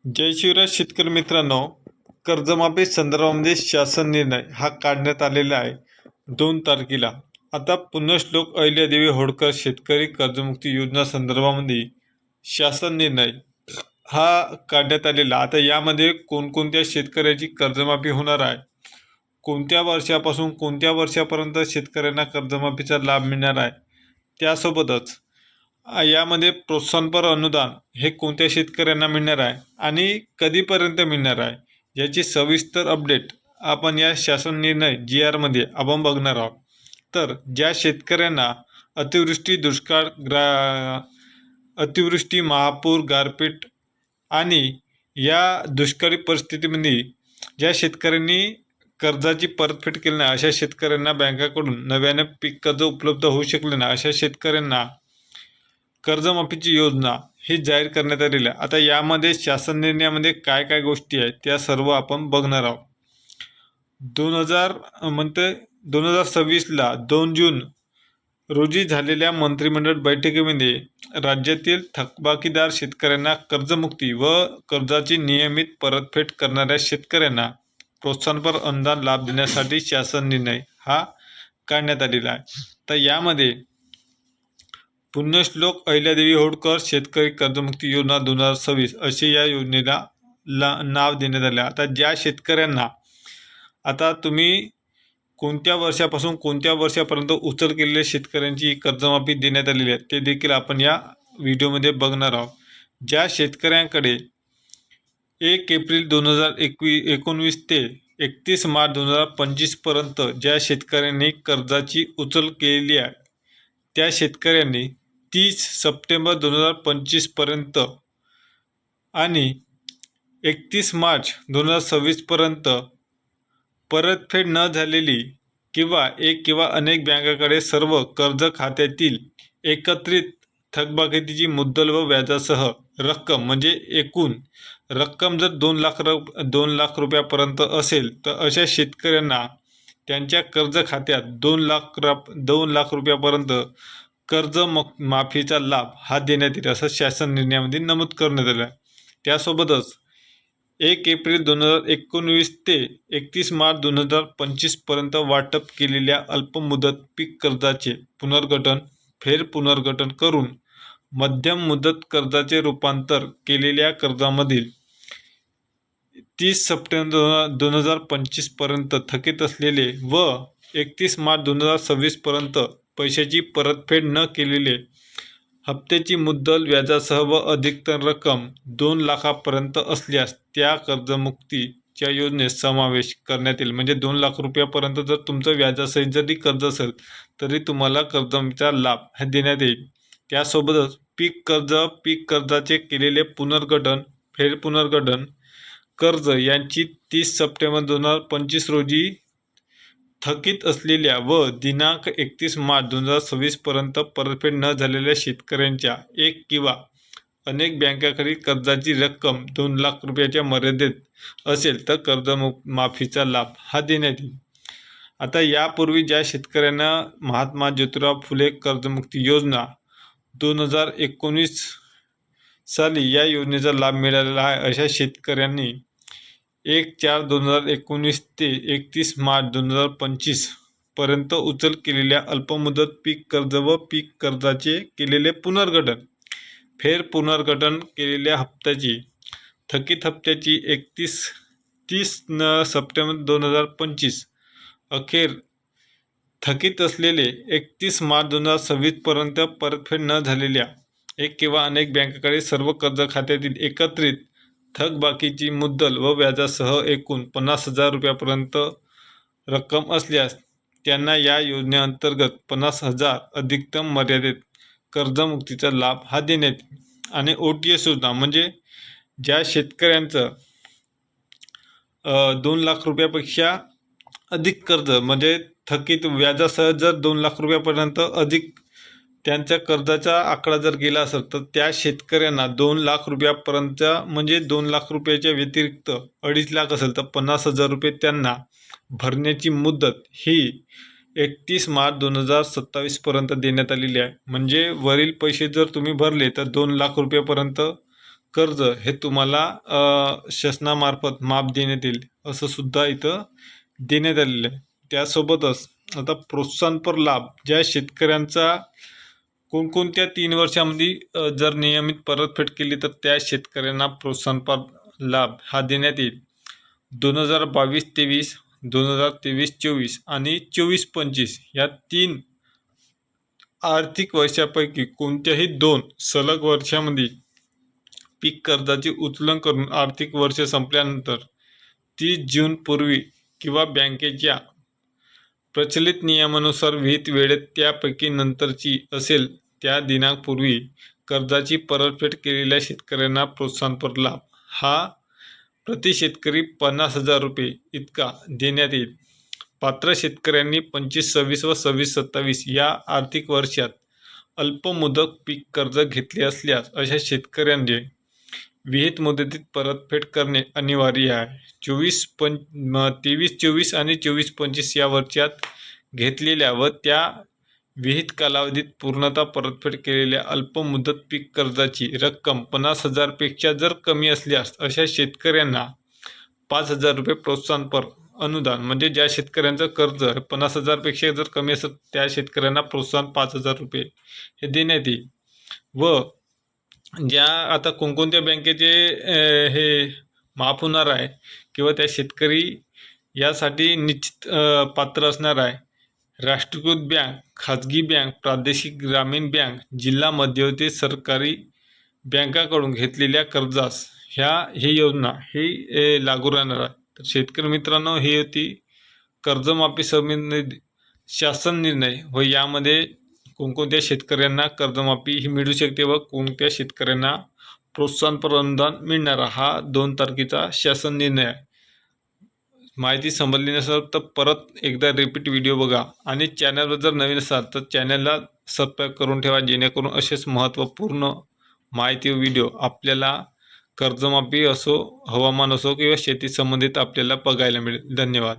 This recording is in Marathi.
जय शिवराज शेतकरी मित्रांनो, कर्जमाफी संदर्भामध्ये शासन निर्णय हा काढण्यात आलेला आहे 2 तारखेला. आता पुण्यश्लोक अहिल्यादेवी होळकर शेतकरी कर्जमुक्ती योजना संदर्भामध्ये शासन निर्णय हा काढण्यात आलेला. आता यामध्ये कोणकोणत्या शेतकऱ्याची कर्जमाफी होणार आहे, कोणत्या वर्षापासून कोणत्या वर्षापर्यंत शेतकऱ्यांना कर्जमाफीचा लाभ मिळणार आहे, त्यासोबतच यामध्ये प्रोत्साहनपर अनुदान हे कोणत्या शेतकऱ्यांना मिळणार आहे आणि कधीपर्यंत मिळणार आहे, याची सविस्तर अपडेट आपण या शासन निर्णय GR मध्ये आपण बघणार आहोत. तर ज्या शेतकऱ्यांना अतिवृष्टी, दुष्काळ, अतिवृष्टी, महापूर, गारपीट आणि या दुष्काळी परिस्थितीमध्ये ज्या शेतकऱ्यांनी कर्जाची परतफेड केली नाही, अशा शेतकऱ्यांना बँकाकडून नव्याने पीक कर्ज उपलब्ध होऊ शकले नाही, अशा शेतकऱ्यांना कर्जमाफीची योजना ही जाहीर करण्यात आलेली आहे. आता यामध्ये शासन निर्णयामध्ये काय काय गोष्टी आहेत त्या सर्व आपण बघणार आहोत. 2026ला 2 जून रोजी झालेल्या मंत्रिमंडळ बैठकीमध्ये राज्यातील थकबाकीदार शेतकऱ्यांना कर्जमुक्ती व कर्जाची नियमित परतफेड करणाऱ्या शेतकऱ्यांना प्रोत्साहनपर अनुदान लाभ देण्यासाठी शासन निर्णय हा काढण्यात आलेला आहे. तर यामध्ये पुण्यश्लोक अहिल्यादेवी होळकर शेतकरी कर्जमुक्ती योजना 2026 असे या योजनेला नाव देण्यात आले. आता ज्या शेतकऱ्यांना आता तुम्ही कोणत्या वर्षापासून कोणत्या वर्षापर्यंत उचल केलेल्या शेतकऱ्यांची कर्जमाफी देण्यात आलेली आहे ते देखील आपण या व्हिडिओमध्ये बघणार आहोत. ज्या शेतकऱ्यांकडे 1 एप्रिल 2019 ते 31 मार्च 2025 पर्यंत ज्या शेतकऱ्यांनी कर्जाची उचल केलेली आहे, त्या शेतकऱ्यांनी 30 सप्टेंबर 2025 पर्यंत आणि 31 मार्च 2026 पर्यंत परतफेड न झालेली किंवा एक किंवा अनेक बँकाकडे सर्व कर्ज खात्यातील एकत्रित थकबाकीची मुद्दल व व्याजासह रक्कम म्हणजे एकूण रक्कम जर 2 लाख रुपयापर्यंत असेल तर अशा शेतकऱ्यांना त्यांच्या कर्ज खात्यात 2 लाख रुपयापर्यंत कर्ज माफीचा लाभ हा देण्यात येईल असं शासन निर्णयामध्ये नमूद करण्यात आलं आहे. त्यासोबतच 1 एप्रिल 2019 ते 31 मार्च 2025 पर्यंत वाटप केलेल्या अल्पमुदत पीक कर्जाचे पुनर्गठन करून मध्यम मुदत कर्जाचे रूपांतर केलेल्या कर्जामधील 30 सप्टेंबर 2025 पर्यंत थकीत असलेले व 31 मार्च 2026 पर्यंत पैशाची परतफेड न केलेले हप्त्याची मुद्दल व्याजासह व अधिकतम रक्कम 2 लाखापर्यंत असल्यास त्या कर्जमुक्तीच्या योजनेत समावेश करण्यात येईल. म्हणजे 2 लाख रुपयापर्यंत जर तुमचं व्याजासहित जरी कर्ज असेल तरी तुम्हाला कर्जाचा लाभ हा देण्यात येईल. त्यासोबतच पीक कर्जाचे केलेले पुनर्गठन कर्ज यांची 30 सप्टेंबर 2025 रोजी थकीत असलेल्या व दिनांक 31 मार्च 2026 पर्यंत परतफेड न झालेल्या शेतकऱ्यांच्या एक किंवा अनेक बँकांकडील कर्जाची रक्कम 2 लाख रुपयाच्या मर्यादेत असेल तर कर्जमाफीचा लाभ हा देण्यात येईल. आता यापूर्वी ज्या शेतकऱ्यांना महात्मा ज्योतिराव फुले कर्जमुक्ती योजना 2019 साली या योजनेचा लाभ मिळालेला आहे, अशा शेतकऱ्यांनी 1/4/2019 ते 31 मार्च 2025 पर्यंत उचल केलेल्या अल्पमुदत पीक कर्ज व पीक कर्जाचे केलेले पुनर्गठन केलेल्या थकीत हप्त्याची 30 सप्टेंबर 2025 अखेर थकीत असलेले 31 मार्च 2026 पर्यंत परतफेड न झालेल्या एक किंवा अनेक बँकाकडे सर्व कर्ज खात्यातील एकत्रित थकबाकीची मुद्दल व व्याजासह एकूण 50,000 रुपयापर्यंत रक्कम असल्यास त्यांना या योजनेअंतर्गत 50,000 अधिकतम मर्यादेत कर्जमुक्तीचा लाभ हा देण्यात येईल. आणि OTS योजना म्हणजे ज्या शेतकऱ्यांचं 2 लाख रुपयापेक्षा अधिक कर्ज म्हणजे थकीत व्याजासह जर 2 लाख रुपयापर्यंत अधिक त्यांच्या कर्जाचा आकडा जर गेला असेल तर त्या शेतकऱ्यांना 2 लाख रुपयापर्यंत म्हणजे 2 लाख रुपयाच्या व्यतिरिक्त 2.5 लाख असेल तर 50,000 रुपये त्यांना भरण्याची मुदत ही 31 मार्च 2027 पर्यंत देण्यात आलेली आहे. म्हणजे वरील पैसे जर तुम्ही भरले तर 2 लाख रुपयापर्यंत कर्ज हे तुम्हाला शासनामार्फत माफ देण्यात येईल असं सुद्धा इथं देण्यात आलेलं आहे. त्यासोबतच आता प्रोत्साहनपर लाभ ज्या शेतकऱ्यांचा कोणकोणत्या 3 वर्षामध्ये जर नियमित परतफेड केली तर त्या शेतकऱ्यांना प्रोत्साहनपर लाभ हा देण्यात येईल. 2022-23, 2023-24 आणि 24-25 या 3 आर्थिक वर्षापैकी कोणत्याही 2 सलग वर्षामध्ये पीक कर्जाची उचलन करून आर्थिक वर्ष संपल्यानंतर 30 जूनपूर्वी किंवा बँकेच्या प्रचलित नियमानुसार विहित वेळेत त्यापैकी नंतरची असेल त्या दिनांकपूर्वी कर्जाची परतफेड केलेल्या शेतकऱ्यांना प्रोत्साहनपर लाभ हा प्रति शेतकरी 50,000 रुपये इतका देण्यात येईल. पात्र शेतकऱ्यांनी 25-26 व 26-27 या आर्थिक वर्षात अल्पमुदत पीक कर्ज घेतले असल्यास अशा शेतकऱ्यांनी विहित मुदतीत परतफेड करणे अनिवार्य आहे. 23-24 आणि 24-25 या वर्षात घेतलेल्या व त्या विहित कालावधीत पूर्णतः परतफेड केलेल्या अल्पमुदत पीक कर्जाची रक्कम 50,000 पेक्षा जर कमी असल्यास अशा शेतकऱ्यांना 5,000 रुपये प्रोत्साहनपर अनुदान, म्हणजे ज्या शेतकऱ्यांचं कर्ज 50,000 पेक्षा जर कमी असेल त्या शेतकऱ्यांना प्रोत्साहन 5,000 रुपये हे देण्यात येईल. व ज्या आता कोणकोणत्या बँकेचे हे माफ होणार आहे किंवा त्या शेतकरी यासाठी निश्चित पात्र असणार आहे. राष्ट्रीयकृत बँक, खाजगी बँक, प्रादेशिक ग्रामीण बँक, जिल्हा मध्यवर्ती सरकारी बँकाकडून घेतलेल्या कर्जास ही योजना ही लागू राहणार आहे. तर शेतकरी मित्रांनो, ही होती कर्जमाफी संबंधित शासन निर्णय व यामध्ये कोणकोणत्या शेतकऱ्यांना कर्जमाफी ही मिळू शकते व कोणत्या शेतकऱ्यांना प्रोत्साहनपर अनुदान मिळणार हा 2 तारखेचा शासन निर्णय आहे. माहिती समजली नसेल तर परत एकदा रिपीट व्हिडिओ बघा आणि चॅनलवर जर नवीन असाल तर चॅनलला सबस्क्राईब करून ठेवा, जेणेकरून असेच महत्त्वपूर्ण माहिती व व्हिडिओ आपल्याला कर्जमाफी असो, हवामान असो किंवा शेती संबंधित आपल्याला बघायला मिळेल. धन्यवाद.